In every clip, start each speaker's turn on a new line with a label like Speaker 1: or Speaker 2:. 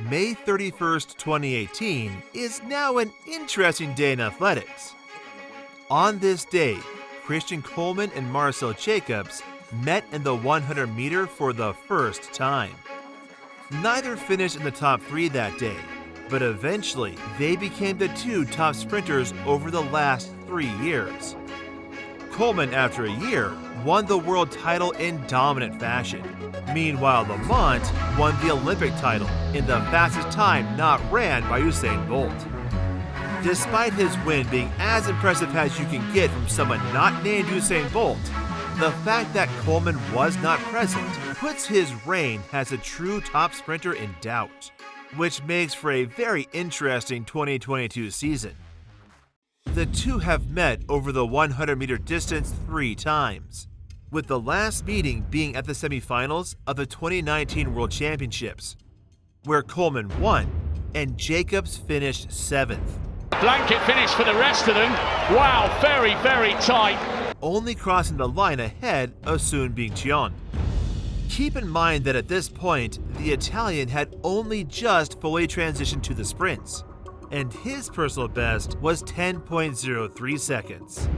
Speaker 1: May 31st, 2018 is now an interesting day in athletics. On this day, Christian Coleman and Marcel met in the 100 meter for the first time. Neither finished in the top 3 that day, but eventually they became the 2 top sprinters over the last 3 years. Coleman, after a year, won the world title in dominant fashion. Meanwhile, Lamont won the Olympic title in the fastest time not ran by Usain Bolt. Despite his win being as impressive as you can get from someone not named Usain Bolt, the fact that Coleman was not present puts his reign as a true top sprinter in doubt, which makes for a very interesting 2022 season. The two have met over the 100-meter distance 3 times, with the last meeting being at the semifinals of the 2019 World Championships, where Coleman won and Jacobs finished 7th.
Speaker 2: Blanket finish for the rest of them. Wow, very, very tight.
Speaker 1: Only crossing the line ahead of Sun Bingqian. Keep in mind that at this point, the Italian had only just fully transitioned to the sprints, and his personal best was 10.03 seconds.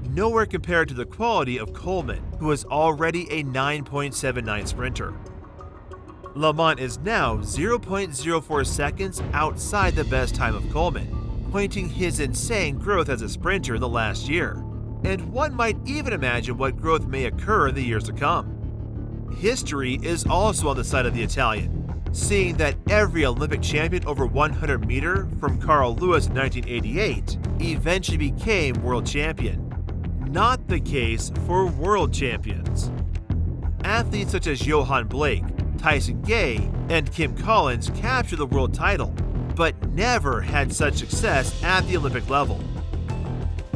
Speaker 1: Nowhere compared to the quality of Coleman, who was already a 9.79 sprinter. Lamont is now 0.04 seconds outside the best time of Coleman, pointing his insane growth as a sprinter in the last year. And one might even imagine what growth may occur in the years to come. History is also on the side of the Italian, seeing that every Olympic champion over 100 meter from Carl Lewis in 1988 eventually became world champion. Not the case for world champions. Athletes such as Johan Blake, Tyson Gay, and Kim Collins captured the world title, but never had such success at the Olympic level.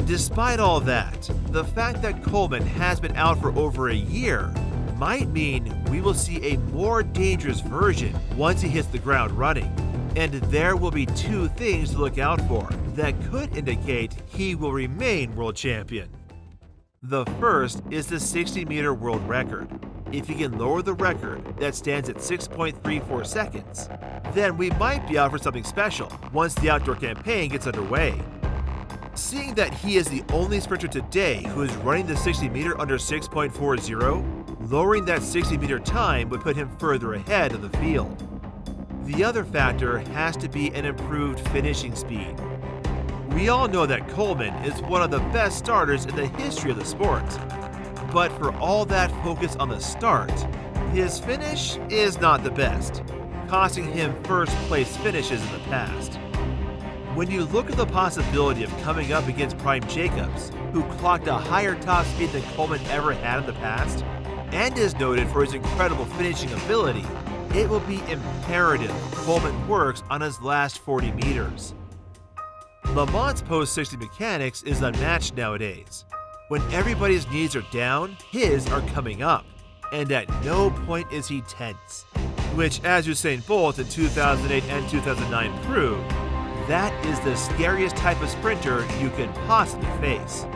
Speaker 1: Despite all that, the fact that Coleman has been out for over a year might mean we will see a more dangerous version once he hits the ground running. And there will be 2 things to look out for that could indicate he will remain world champion. The first is the 60-meter world record. If he can lower the record that stands at 6.34 seconds, then we might be out for something special once the outdoor campaign gets underway. Seeing that he is the only sprinter today who is running the 60-meter under 6.40, lowering that 60-meter time would put him further ahead of the field. The other factor has to be an improved finishing speed. We all know that Coleman is one of the best starters in the history of the sport, but for all that focus on the start, his finish is not the best, costing him first-place finishes in the past. When you look at the possibility of coming up against Prime Jacobs, who clocked a higher top speed than Coleman ever had in the past, and is noted for his incredible finishing ability, it will be imperative Coleman works on his last 40 meters. Lamont's post-60 mechanics is unmatched nowadays. When everybody's knees are down, his are coming up, and at no point is he tense, which, as Usain Bolt in 2008 and 2009 proved, that is the scariest type of sprinter you can possibly face.